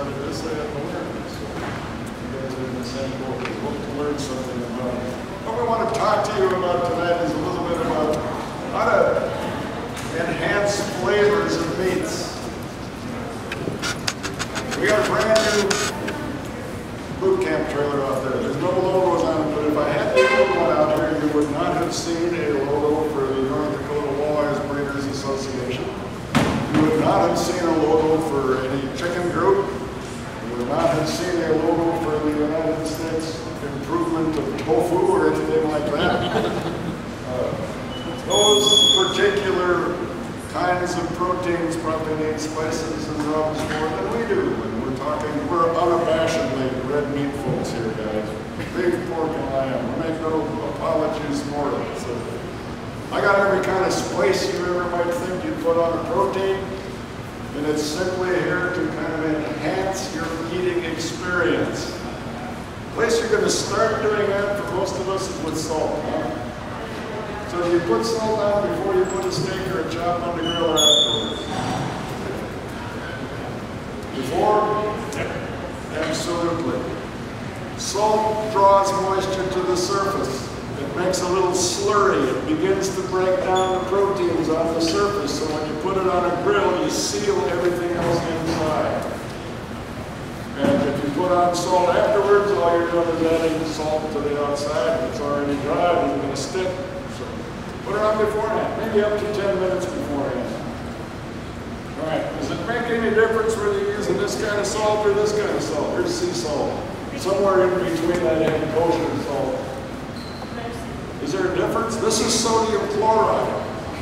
started this, I had to learn it. So you guys are in the same boat. We hope to learn something about it. What we want to talk to you about tonight is a little bit about how to enhance flavors of meats. We got a brand new boot camp trailer out there. There's no logos on it, but if I had the old one out here, you would not have seen a logo for the North Dakota Walleyes Breeders Association. You would not have seen a logo for any chicken group. You would not have seen a logo for the United States Improvement of Tofu or anything like that. Those particular kinds of proteins probably need spices and rubs more than we do. And we're unabashedly red meat folks here, guys. Beef, pork, and lamb. We make no apologies for it. So I got every kind of spice you ever might think you'd put on a protein, and it's simply here to kind of enhance your eating experience. The place you're going to start doing that for most of us is with salt. Huh? So do you put salt on before you put a steak or a chop on the grill or afterwards? Before? Absolutely. Salt draws moisture to the surface. It makes a little slurry. It begins to break down the proteins on the surface. So when you put it on a grill, you seal everything else inside. And if you put on salt afterwards, all you're doing is adding salt to the outside. It's already dry, it's going to stick. So put it on beforehand, maybe up to 10 minutes beforehand. All right, does it make any difference whether you're using this kind of salt or this kind of salt? Here's sea salt. Somewhere in between that and kosher salt. Is there a difference? This is sodium chloride.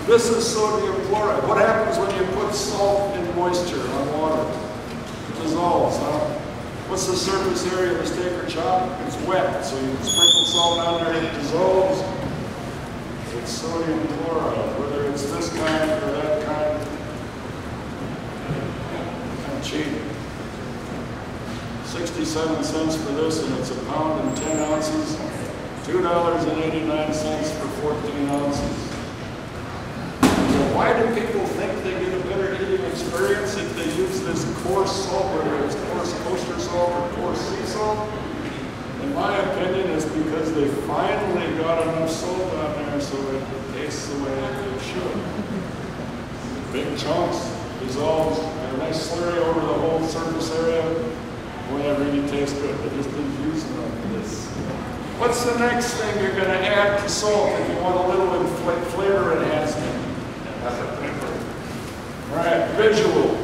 This is sodium chloride. What happens when you put salt in moisture on water? It dissolves, huh? What's the surface area of a steak or chop? It's wet, so you can sprinkle salt on there and it dissolves. It's sodium chloride, whether it's this kind or that kind. I'm cheap. 67 cents for this, and it's a pound and 10 ounces. $2.89 for 14 ounces. So why do people think they get a better eating experience if they use this coarse salt, whether it's coarse kosher salt or coarse sea salt? In my opinion, it's because they finally got enough salt on there so it tastes the way it should. Big chunks, dissolves, and a nice slurry over the whole surface area. Boy, that really tastes good. They just didn't use enough of this. What's the next thing you're going to add to salt if you want a little flavor enhancement? All right, visual.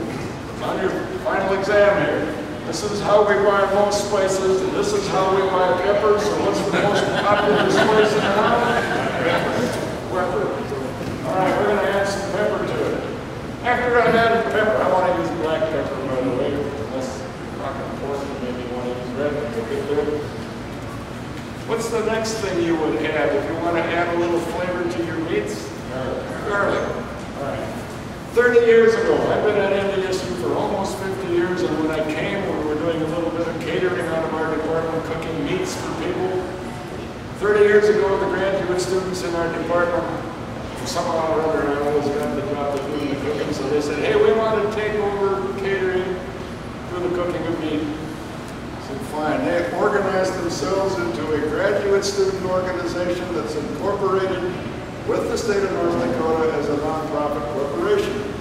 On your final exam here. This is how we buy most spices, and this is how we buy peppers. So what's the most popular spice in the world? Pepper. All right, we're going to add some pepper to it. After I've added pepper, I want to use black pepper, by the way. Unless you're not going to pour it, maybe you want to use red pepper. What's the next thing you would add if you want to add a little flavor to your meats? Garlic. All right. 30 years ago, I've been at NDSU for almost 50 years, and when I came, we were doing a little bit of catering out of our department, cooking meats for people. 30 years ago, the graduate students in our department, somehow or other, I always got the job of doing the cooking, so they said, hey, we want to take over catering for the cooking of meat. Fine. They organized themselves into a graduate student organization that's incorporated with the state of North Dakota as a nonprofit corporation.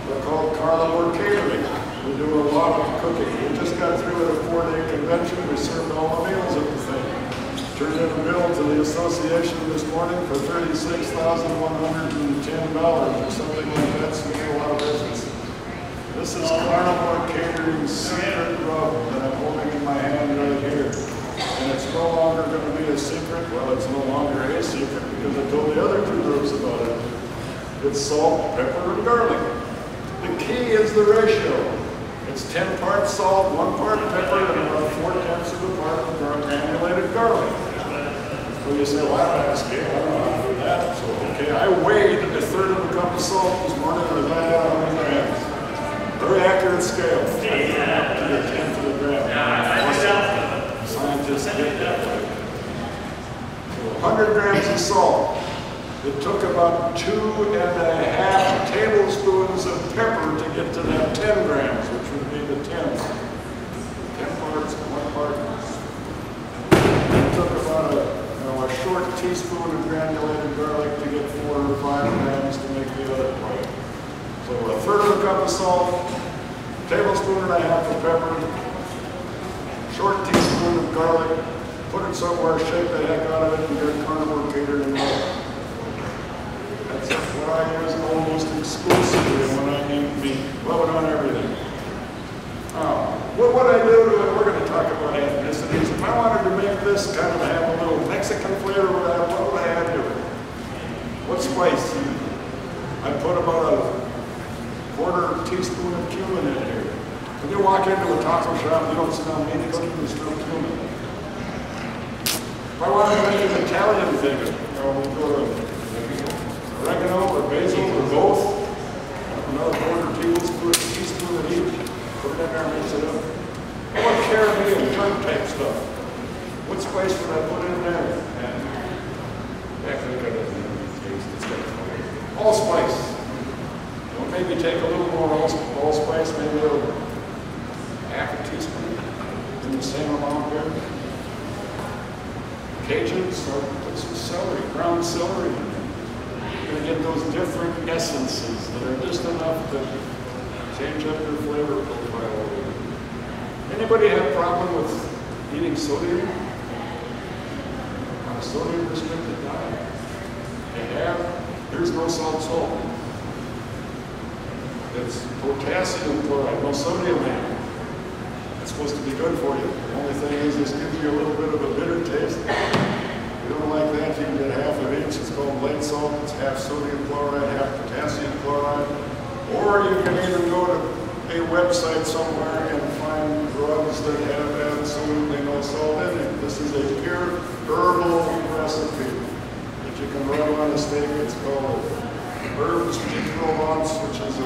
They're called Carnivore Catering. We do a lot of cooking. We just got through at a 4-day convention. We served all the meals at the thing. Turned in a bill to the association this morning for $36,110 or something like that, so we get a lot of business. This is Carnivore Catering's secret rub that I'm holding in my hand right here. And it's no longer going to be a secret. Well, it's no longer a secret because I told the other two groups about it. It's salt, pepper, and garlic. The key is the ratio. It's 10 parts salt, 1 part pepper, and about 4/10 of a part of granulated garlic. So you say, well, I don't have a scale. I don't know how to do that. So, okay, I weighed 1/3 of a cup of salt this morning and I found out how many grams. Very accurate scale. To the 10th of a gram. Scientists get that way. So 100 grams of salt. It took about 2.5 tablespoons of pepper to get to that 10 grams, which would be the 10th. short teaspoon of granulated garlic to get 4 or 5 grams to make the other part. So a third of a cup of salt, tablespoon and a half of pepper, short teaspoon of garlic, put it somewhere, shake the heck out of it, and get carnivore catered in there. That's what I use almost exclusively when I eat meat. Love it on everything. What would I do to it? We're going to talk about ethnicities. If I wanted to make this kind of have a little Mexican flavor, what would I add to it? What spice? I put about a quarter teaspoon of cumin in here. When you walk into a taco shop, you don't smell meat, you don't even smell cumin. If I wanted to make an Italian thing, we go to oregano or basil or both, another quarter teaspoon of each. Put it in there and mix it up. How about Caribbean, drink type stuff? What spice would I put in there? Allspice. Well, maybe take a little more allspice, maybe half a teaspoon in the same amount there. Cajun, so put some celery, ground celery in there. You're going to get those different essences that are just enough to change up your flavor profile. Anybody have a problem with eating sodium? On a sodium restricted diet? They have. There's no salt. It's potassium chloride, no sodium in it. It's supposed to be good for you. The only thing is this gives you a little bit of a bitter taste. If you don't like that, you can get half of each. It's called light salt. It's half sodium chloride, half potassium chloride. Or you can even go to a website somewhere and find drugs that have absolutely no salt in it. This is a pure herbal recipe that you can rub on a steak. It's called herbes de Provence, which is, I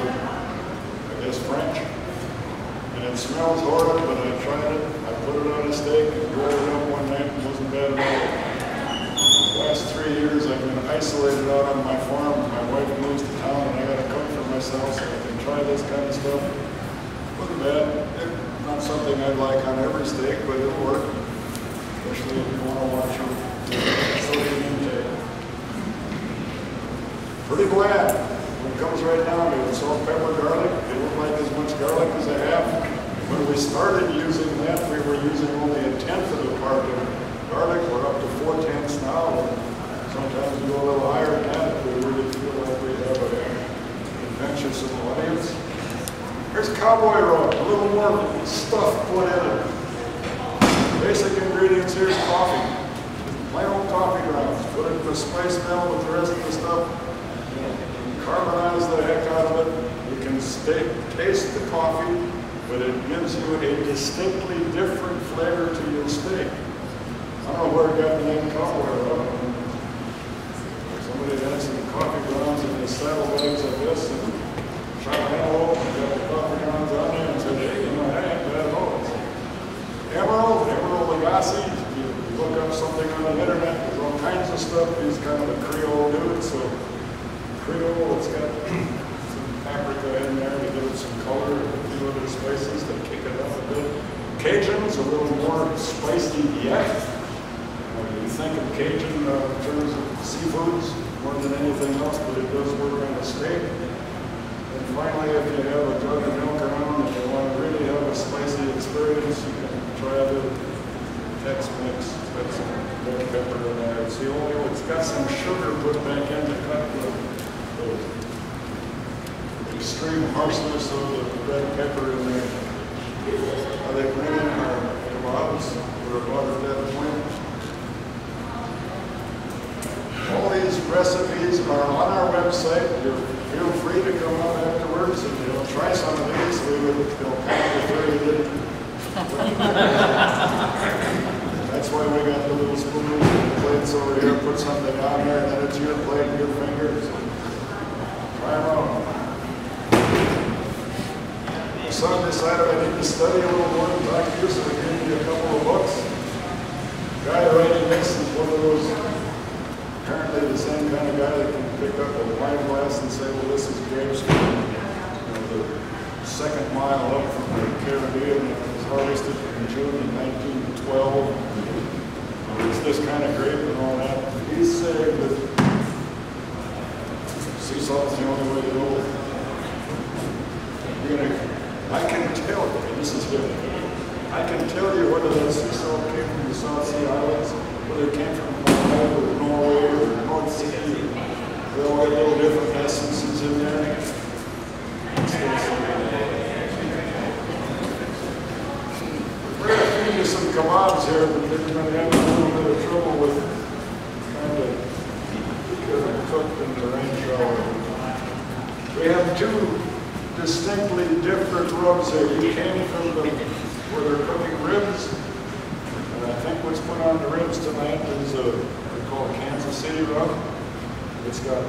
guess, French. And it smells horrid, but I tried it. I put it on a steak and rolled it up one night. It wasn't bad at all. The last 3 years I've been isolated out on my farm. My wife moves to town and I got to cook for myself so I can try this kind of stuff. Wasn't bad. Not something I'd like on every steak, but it'll work. Especially if you want to watch your sodium intake. Pretty bland. When it comes right down to it, salt, pepper, garlic, they don't like as much garlic as I have. When we started using that, we were using only 1/10 of the part of garlic. We're up to 4/10 now. Sometimes we go a little higher than that if we really feel like we have an adventuresome audience. Here's cowboy rub, a little more stuff put in it. Basic ingredients here is coffee. Plain old coffee grounds. Put it in the spice mill with the rest of the stuff. Carbonize the heck out of it. You can taste the coffee, but it gives you a distinctly different flavor to your steak. I don't know where it got the name cowboy rub. Somebody had some coffee grounds in the saddlebags of this and shot an antelope and got the coffee grounds on there and said, hey, that ain't bad at all. Emerald Lagasse. You look up something on the internet, there's all kinds of stuff. He's kind of a Creole dude, so Creole, it's got some paprika in there to give it some color, a few other spices that kick it up a bit. Cajun's a little more spicy yet. You think of Cajun in terms of seafoods more than anything else, but it does work on a steak. And finally, if you have a jug of milk around and you want to really have a spicy experience, you can try the Tex-Mex. It's got some red pepper in there. It's the only one. It's got some sugar put back in to cut the extreme harshness of the red pepper in there. Are they bringing our kebabs? We're about at that point. All these recipes are on our website. Feel free to come out afterwards and try some of these. They'll kind of prefer you didn't. That's why we got the little spoons and plates over here. Put something on there, and then it's your plate and your fingers. Try them out. My son decided I need to study a little more and talk to you, so we gave me a couple of books. The guy writing this is one of those, apparently the same kind of guy that can pick up a wine glass and say, well, this is grape Street. The second mile up from the Caribbean, it was harvested in June of 1912. It's this kind of grape and all that. sea salt is the only way to go. I can tell you, and this is good, I can tell you whether that sea salt came from the South Sea Islands, whether it came from Canada or Norway or the North Sea. They all got little different essences in there. We're going to feed you some kebabs here, but then you're going to have a little bit of trouble with trying to get them cooked in the rain shower. We have two distinctly different rubs here. You came from where they're cooking ribs. And I think what's put on the ribs tonight is what we call a Kansas City rub. It's got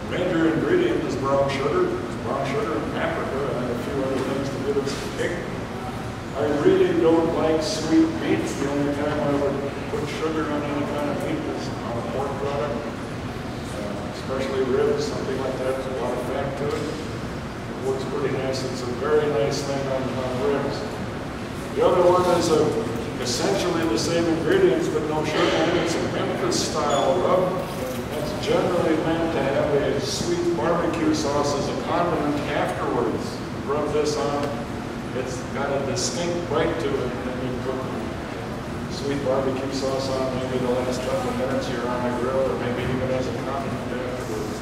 major ingredient is brown sugar. It's brown sugar and paprika and a few other things to give us a kick. I really don't like sweet meats. The only time I would put sugar on any kind of meat is on a pork product, especially ribs, something like that. There's a lot of fat to it. It works pretty nice. It's a very nice thing on ribs. The other one is essentially the same ingredients, but no sugar in it. It's a Memphis-style rub. That's generally meant to have a sweet barbecue sauce as a condiment afterwards. Rub this on. It's got a distinct bite to it, and then you put sweet barbecue sauce on maybe the last couple of minutes you're on the grill, or maybe even as a condiment afterwards.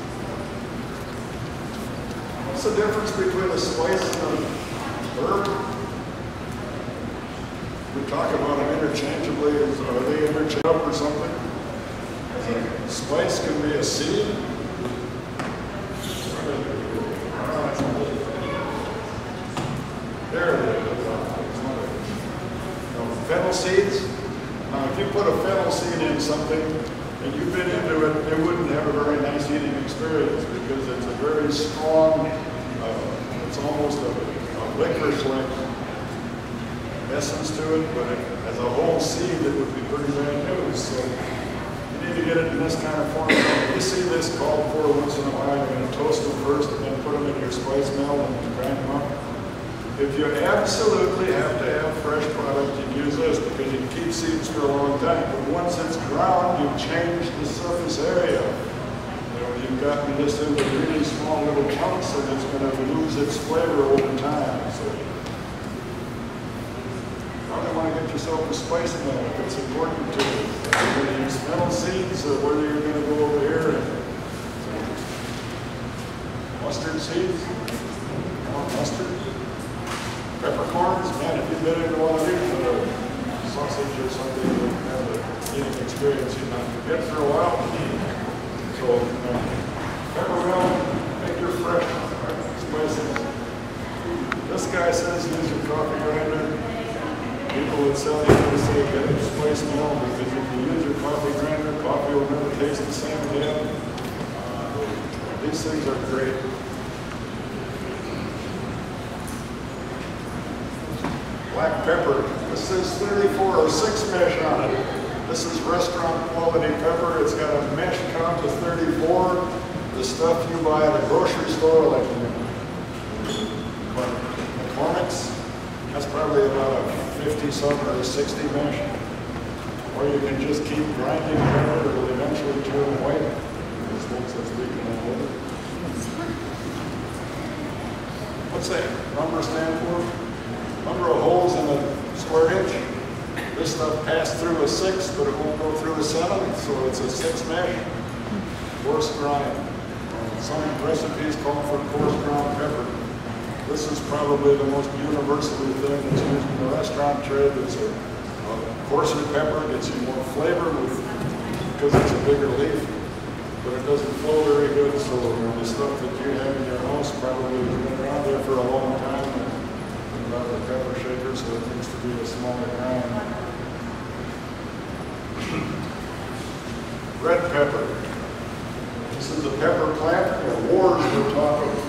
What's the difference between a spice and a herb? We talk about them interchangeably. Are they interchangeable or something? A spice can be a seed. There it is. Fennel seeds. If you put a fennel seed in something and you bit into it, it wouldn't have a very nice eating experience because it's a very strong, it's almost a licorice-like essence to it, but as a whole seed, it would be pretty bad news. So you need to get it in this kind of form. You see this called for once in a while. You're going to toast them first and then put them in your spice mill and grind them up. If you absolutely have to have fresh product, you use this because you can keep seeds for a long time. But once it's ground, you've changed the surface area. You've gotten this into really small little chunks, and it's going to lose its flavor over time. So you probably want to get yourself a spice mill. It's important to use fennel seeds, or whether you're going to go over here and mustard seeds. You want mustard? Peppercorns, man, if you bit into one of these with a sausage or something, you would have an eating experience you'd not forget for a while. So, peppermill, make your fresh spices. This guy says use your coffee grinder. People would sell you to say get a spice mill because if you use your coffee grinder, coffee will never taste the same again. These things are great. Black pepper. This is 34 or 6 mesh on it. This is restaurant quality pepper. It's got a mesh count of 34. The stuff you buy at a grocery store, like McCormick's, that's probably about a 50-something or a 60 mesh. Or you can just keep grinding pepper. It'll eventually turn white. This looks that's leaking all over. What's that number stand for? Number of holes in the square inch. This stuff passed through a 6, but it won't go through a 7, so it's a 6 mesh. Coarse grind. Some recipes call for coarse ground pepper. This is probably the most universal thing that's used in the restaurant trade. It's a coarser pepper, gets you more flavor because it's a bigger leaf, but it doesn't flow very good, so the stuff that you have in your house probably has been around there for a long time. About the pepper shaker, so it needs to be a smaller grind. Red pepper. This is a pepper plant. The wars were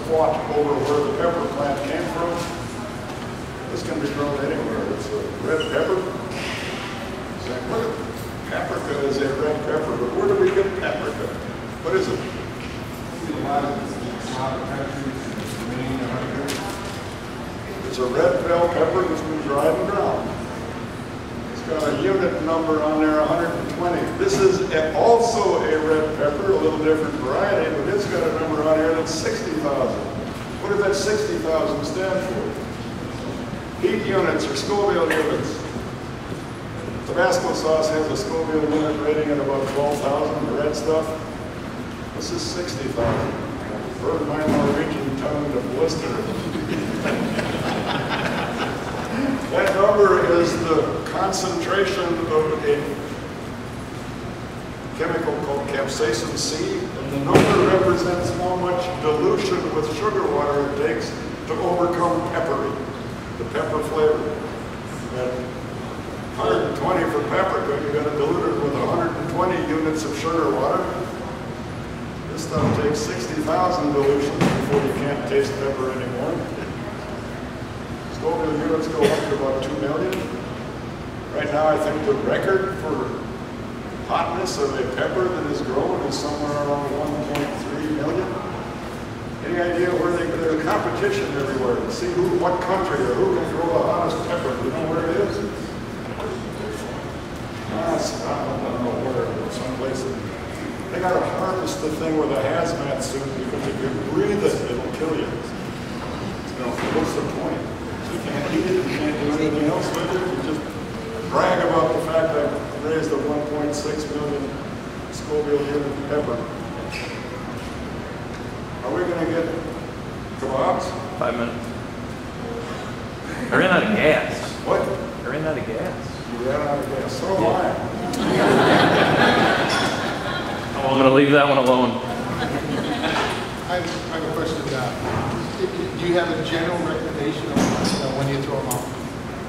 fought over where the pepper plant came from. This can be grown anywhere. It's a red pepper. Look, paprika is a red pepper, but where do we get paprika? What is it? A lot of countries, it's a red bell pepper that's been dried and ground. It's got a unit number on there, 120. This is also a red pepper, a little different variety, but it's got a number on here, that's 60,000. What does that 60,000 stand for? Heat units or Scoville units. Tabasco sauce has a Scoville unit rating at about 12,000, the red stuff. This is 60,000. Burn my Norwegian tongue to blister. That number is the concentration of a chemical called capsaicin C, and the number represents how much dilution with sugar water it takes to overcome peppery, the pepper flavor. At 120 for paprika, you're going to dilute it with 120 units of sugar water. This stuff takes 60,000 dilutions before you can't taste pepper anymore. Scoville units go up to about 2 million. Right now, I think the record for hotness of a pepper that is grown is somewhere around 1.3 million. Any idea where there's competition everywhere to see what country or who can grow the hottest pepper? Do you know where it is? I don't know where, someplace. They got to harvest the thing with a hazmat suit because if you breathe it, it'll kill you. You know, what's the point? You can't eat it, you can't do anything else with it. You just brag about the fact that I raised a 1.6 million Scoville unit pepper. Are we going to get kebabs? 5 minutes. I ran out of gas. What? I ran out of gas. You ran out of gas. So am I. I'm going to leave that one alone. I have a question. Do you have a general recommendation of when you throw them out?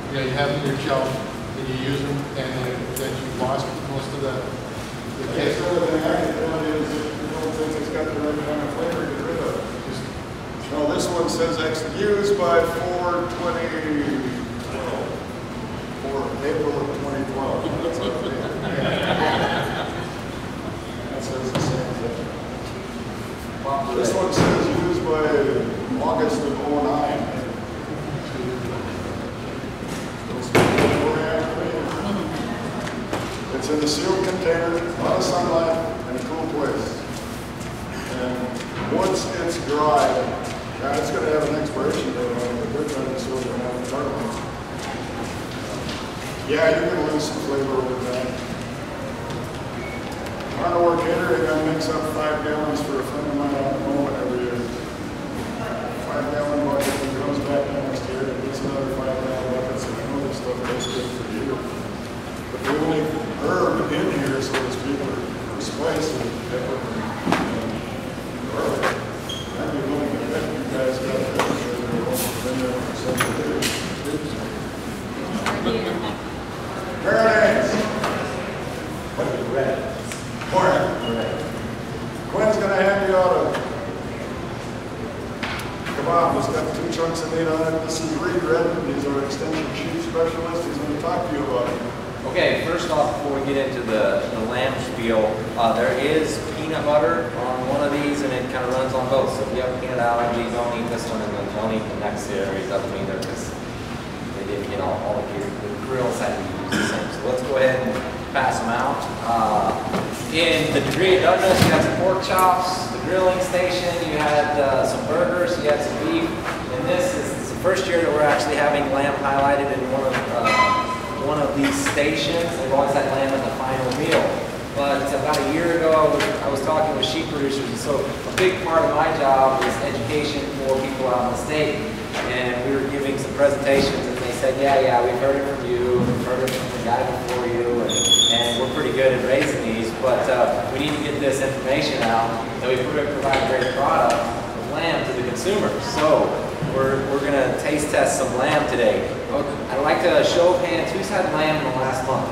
You know, you have them in your shelf, and you use them, and then you lost most of the Yes, other than that, is you don't think it's got the right kind of flavor to get rid of. No, this one says used by 4/20, for April of 2012. That's what it is. That says the same thing. This one says used by August of 2009. It's in a sealed container, a lot of sunlight, and a cool place. And once it's dry, now it's going to have an expiration date on it, but we're trying to sort of have a target. Yeah, you're going to lose some flavor over time. On a workator, they're going to mix up 5 gallons for a friend of mine out at home every year. 5-gallon bucket, and goes back next year, and gets another 5-gallon buckets, and I know this stuff tastes good for you. But the only herb in here, so to speak, or spice is pepper and garlic. I'd be willing to bet you guys got that. I'm sure they're all been there for several years. Marinades. What is red? Corn. Quinn's going to hand you out a kebab. It's got 2 chunks of meat on it. This is Reed Redden. He's our extension chief specialist. He's going to talk to you about it. Okay, first off, before we get into the lamb spiel, there is peanut butter on one of these, and it kind of runs on both. So if you have peanut allergies, don't eat this one, and then don't eat the next series of them either, because they didn't get all of your grills had to use the same. So let's go ahead and pass them out. In the degree of doneness, you had some pork chops, the grilling station, you had some burgers, you had some beef, and this is the first year that we're actually having lamb highlighted in one of these stations. They've always had lamb in the final meal. But about a year ago, I was talking with sheep producers, and so a big part of my job is education for people out in the state. And we were giving some presentations, and they said, yeah, we've heard it from you, we've heard it from the guy before you, and we're pretty good at raising these, but we need to get this information out, that we provide a great product of lamb to the consumer. So we're going to taste test some lamb today. I'd like to show of hands, who's had lamb in the last month?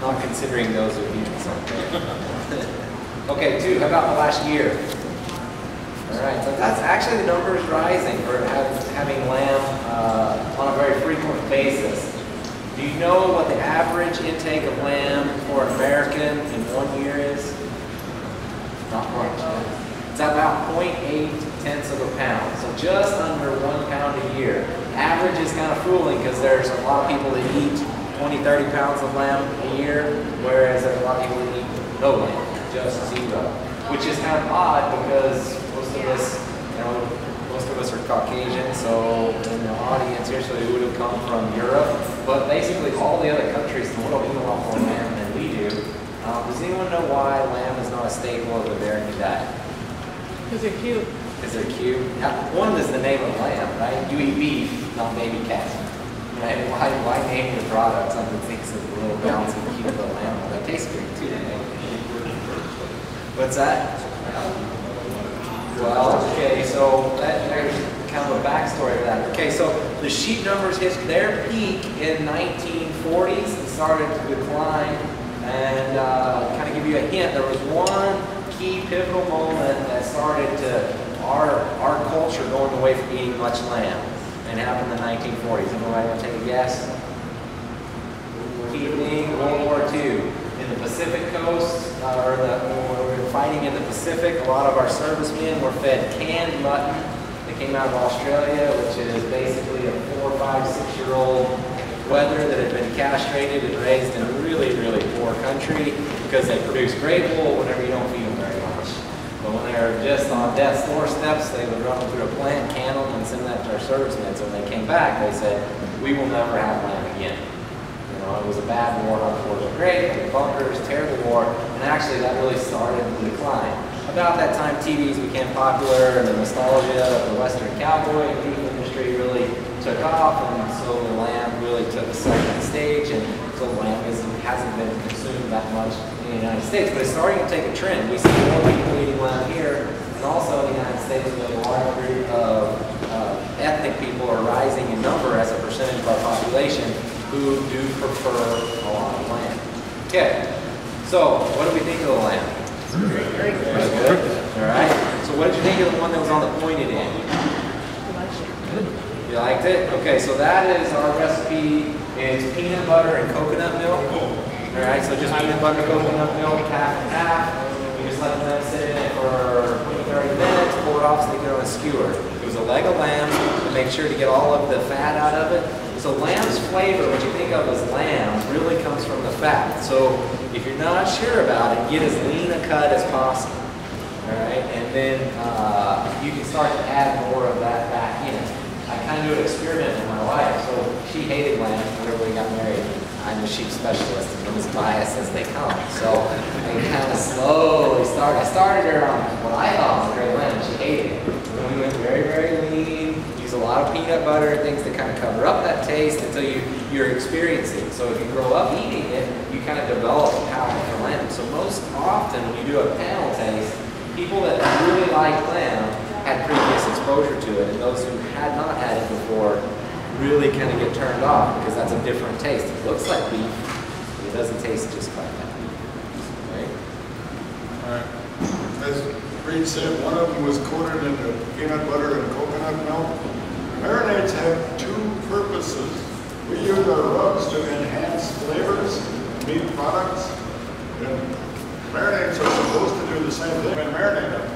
Not considering those who've eaten something. Okay, 2, how about the last year? All right, so that's actually the number is rising for having lamb on a very frequent basis. Do you know what the average intake of lamb for an American in 1 year is? Not much. It's about 0.8 tenths of a pound, so just under 1 pound a year. Average is kind of fooling because there's a lot of people that eat 20, 30 pounds of lamb a year, whereas there's a lot of people that eat no lamb, just 0, which is kind of odd because most of us come from Europe, but basically all the other countries in the world eat a lot more lamb than we do. Does anyone know why lamb is not a staple of the American diet? Because they're cute. Because they're cute. One is the name of the lamb, right? You eat beef, not baby cats. Right? Why name your product something that thinks of a little bouncy, cute little animal? They taste great too. What's that? Well, okay, so there's kind of a backstory to that. Okay, so the sheep numbers hit their peak in 1940s and started to decline. And kind of give you a hint, there was one key pivotal moment that started to our culture going away from eating much lamb, and it happened in the 1940s. Anybody want to take a guess? Key thing, World War II. In the Pacific coast, when we were fighting in the Pacific, a lot of our servicemen were fed canned mutton. They came out of Australia, which is basically a 4, 5, 6-year-old wether that had been castrated and raised in a really, really poor country because they produce great wool whenever you don't feed them very much. But when they were just on death's doorsteps, they would run them through a plant, can them, and send that to our servicemen. So when they came back, they said, "We will never have lamb again." It was a bad war, unfortunately. Great, the bunkers, terrible war, and actually that really started the decline. About that time, TVs became popular, and the nostalgia of the Western cowboy and beef industry really took off, and so the lamb really took a second stage, and so lamb hasn't been consumed that much in the United States, but it's starting to take a trend. We see more people eating lamb here, and also in the United States, a large group of ethnic people are rising in number as a percentage of our population who do prefer a lot of lamb. Okay, so what do we think of the lamb? Very good. All right. So what did you think of the one that was on the pointed end? You liked it? Okay, so that is our recipe. It's peanut butter and coconut milk. All right, so just peanut butter, coconut milk, half and half. We just let them sit in it for 20, 30 minutes, pull it off so they get on a skewer. It was a leg of lamb, and make sure to get all of the fat out of it. So lamb's flavor, what you think of as lamb, really comes from the fat. So if you're not sure about it, get as lean a cut as possible. All right, and then you can start to add more of that back in. I kind of do an experiment with my wife. So she hated lamb whenever we got married. I'm a sheep specialist, and I'm as biased as they come. So I kind of slowly started. I started her on what I thought was great lamb, and she hated it. And we went very, very lean. Use a lot of peanut butter and things to kind of cover up that taste until you're experiencing it. So if you grow up eating it, you kind of develop a palate for lamb. So most often when you do a panel taste, people that really like lamb had previous exposure to it, and those who had not had it before really kind of get turned off because that's a different taste. It looks like beef, but it doesn't taste just like that. Right? All right. As Reed said, one of them was coated in the peanut butter and coconut milk. Marinades have two purposes. We use our rubs to enhance flavors in meat products, and marinades are supposed to do the same thing and marinate them.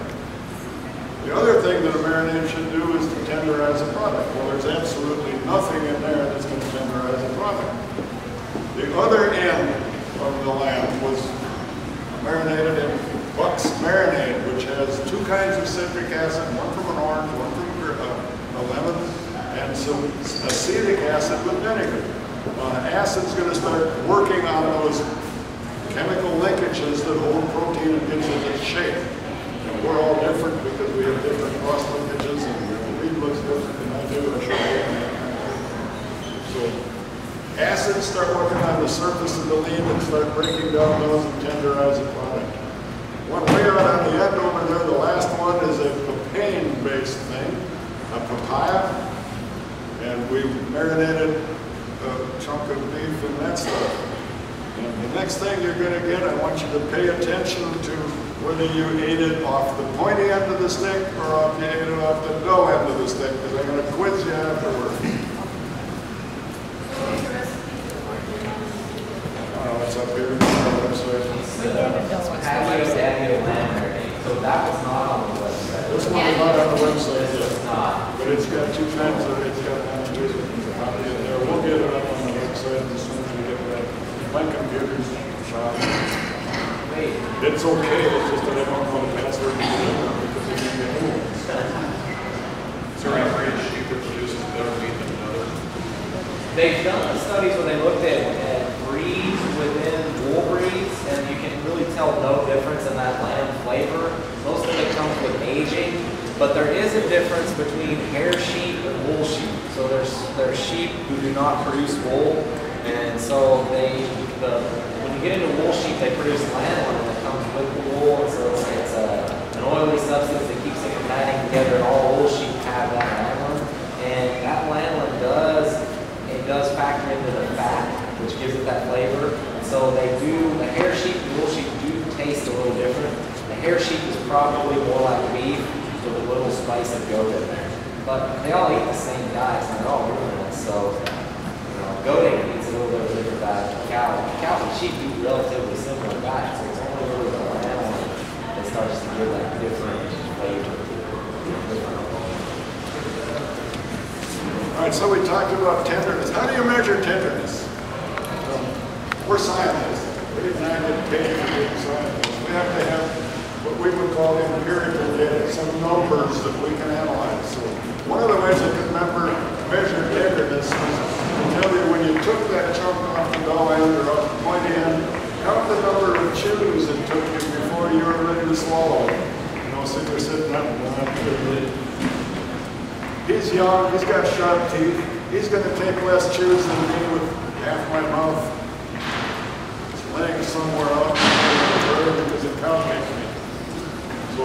The other thing that a marinade should do is to tenderize a product. Well, there's absolutely nothing in there that's going to tenderize a product. The other end of the lamb was marinated in Buck's marinade, which has two kinds of citric acid, one from an orange, one from a lemon, and some acetic acid with vinegar. Acid's going to start working on those chemical linkages that hold protein and gives it its shape. And we're all different because we have different cross linkages, and Reed looks different than I do. So acids start working on the surface of the leaf and start breaking down those and tenderize the product. One way out on the end over there, the last one is a papain-based thing, a papaya, and we marinated a chunk of beef and that stuff. And the next thing you're going to get, I want you to pay attention to whether you ate it off the pointy end of the stick or if you ate it off the dough end of the stick, because I'm going to quiz you afterwards. It's up here on the website. So that was not on the website. This one is not on the website This yet, was not. but it's got two kinds of, it's got an copy in there. We'll get it up on the website as soon as we get back. My computer's shot. Wait. It's okay, it's just that I don't know the password to get it because we didn't get new ones. Is there any breed of sheep that produces better meat than another? They've done studies where they looked at breeds within wool breeds, and you can really tell no difference in that lamb flavor. Most of it comes with aging, but there is a difference between hair sheep and wool sheep. So there's sheep who do not produce wool, and so when you get into wool sheep, they produce lanolin that comes with the wool, and so it's an oily substance that keeps it combining together, and all wool sheep have that lanolin. And that lanolin does factor into the fat, which gives it that flavor. So the hair sheep and wool sheep do taste a little different. The hair sheep is probably more like beef with a little spice of goat in there. But they all eat the same diets and they're all ruminants. So, goat eats a little bit of a different diet than cow. Cow and sheep eat relatively similar diets. So it's only really the lanolin that starts to give that different flavor. All right, so we talked about tenderness. How do you measure tenderness? We're scientists. We did not get paid for being scientists. We have to have what we would call empirical data, some numbers that we can analyze. So one of the ways I can measure tenderness is to tell you when you took that chunk off the dull end or off the point end, count the number of chews it took you before you were ready to swallow it. So you're sitting up and he's young, he's got sharp teeth, he's going to take less chews than me with half my mouth. It's laying somewhere out because it counts me. So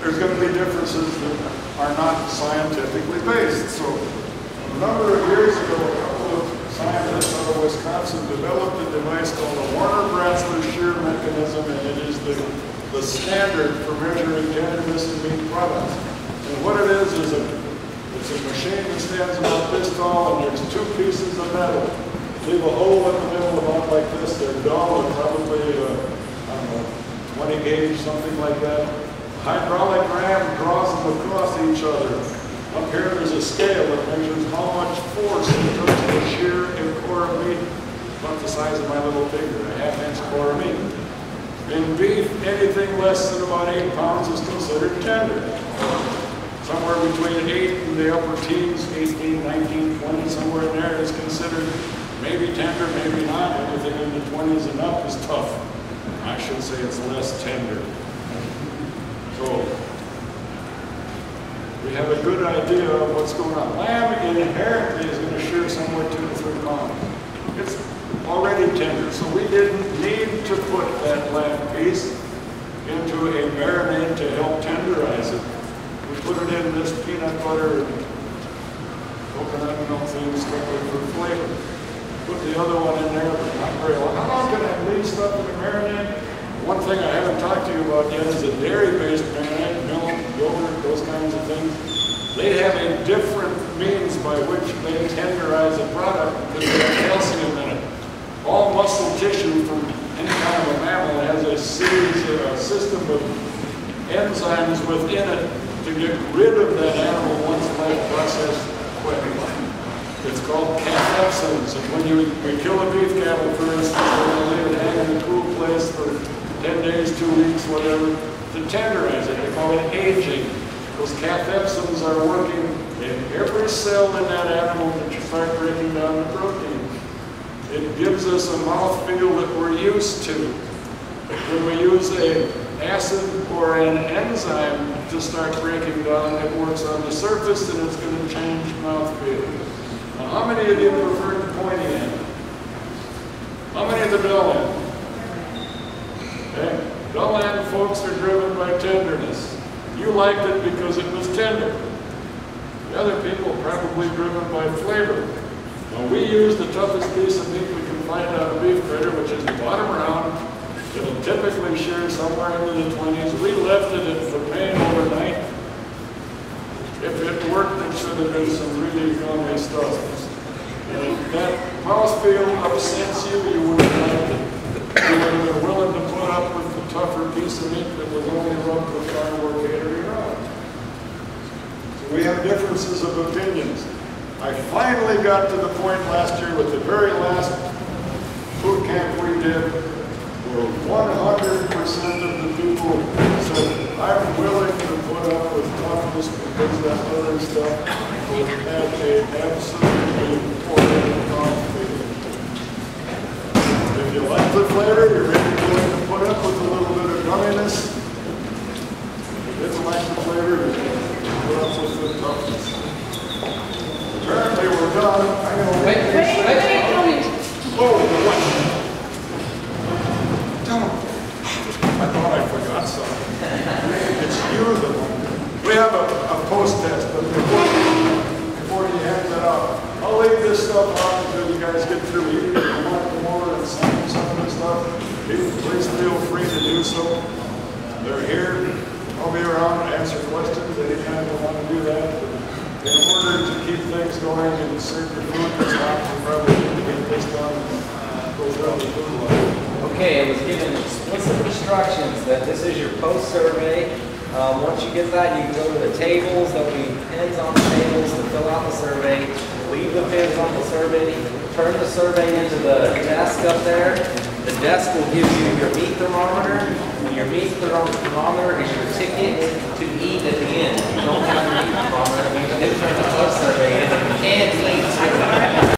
there's going to be differences that are not scientifically based. So a number of years ago, a couple of scientists out of Wisconsin developed a device called the Warner-Brasler shear mechanism, and it is the standard for measuring tenderness in meat products. And what it is it's a machine that stands about this tall, and there's two pieces of metal. Leave a hole in the middle about like this. They're dull and probably, I don't know, 20 gauge, something like that. Hydraulic ram draws them across each other. Up here there's a scale that measures how much force it took to shear a core of meat, about the size of my little finger, a half-inch core of meat. In beef, anything less than about 8 pounds is considered tender. Somewhere between 8 and the upper teens, 18, 19, 20, somewhere in there is considered maybe tender, maybe not. Anything in the 20s and up is tough. I should say it's less tender. So we have a good idea of what's going on. Lamb inherently is going to shear somewhere 2 to 3 pounds. It's already tender, so we didn't need to put that lamb piece into a marinade to help tenderize it. We put it in this peanut butter and coconut milk thing strictly for flavor. Put the other one in there, but not very long. How long can I leave stuff in the marinade? One thing I haven't talked to you about yet is a dairy-based marinade, milk, yogurt, those kinds of things. They have a different means by which they tenderize a product because they have calcium in it. All muscle tissue from any kind of a mammal has a system of enzymes within it to get rid of that animal once that process quit. It's called cathepsins. And when we kill a beef cattle, for instance, we leave it hang in a cool place for 10 days, 2 weeks, whatever, to tenderize it. They call it aging. Those cathepsins are working in every cell in that animal to start breaking down the protein. It gives us a mouthfeel that we're used to. When we use an acid or an enzyme to start breaking down, it works on the surface and it's going to change mouthfeel. Now, how many of you prefer the pointy end? How many of the dull end? Okay. Dull end folks are driven by tenderness. You liked it because it was tender. The other people are probably driven by flavor. Now, we use the toughest piece of meat we can find out of beef critter, which is the bottom round. It'll typically shear somewhere into the 20s. We left it for pain overnight. If it worked, it should have been some really gummy stuff. And if that mouthfeel upsets you, you wouldn't like it. You would have been willing to put up with the tougher piece of meat that was only rubbed with carnivore catering around. So we have differences of opinions. I finally got to the point last year with the very last boot camp we did, where 100% of the people said, I'm willing to put up with toughness because of that other stuff will have a absolutely horrible coffee. If you like the flavor, you're willing to put up with a little bit of gumminess. If you didn't like the flavor, you're going to put up with the toughness. Apparently we're done. I'm going to wait. Whoa, what? Tell him. I thought I forgot something. It's you that we have a post test, but before you hand that out, I'll leave this stuff on until you guys get through eating. If you want more and some of this stuff, please feel free to do so. They're here. I'll be around to answer questions anytime you want to do that. But in order to keep things going and serve your food this time, we probably need to get this done and go through the food line. Okay, I was given explicit instructions that this is your post-survey. Once you get that, you can go to the tables. There'll be pins on the tables to fill out the survey. Leave the pins on the survey. Turn the survey into the desk up there. The desk will give you your meat thermometer. Your meat thermometer is your ticket to eat at the end. If you don't have your meat thermometer, you can turn the post-survey in. You can't eat.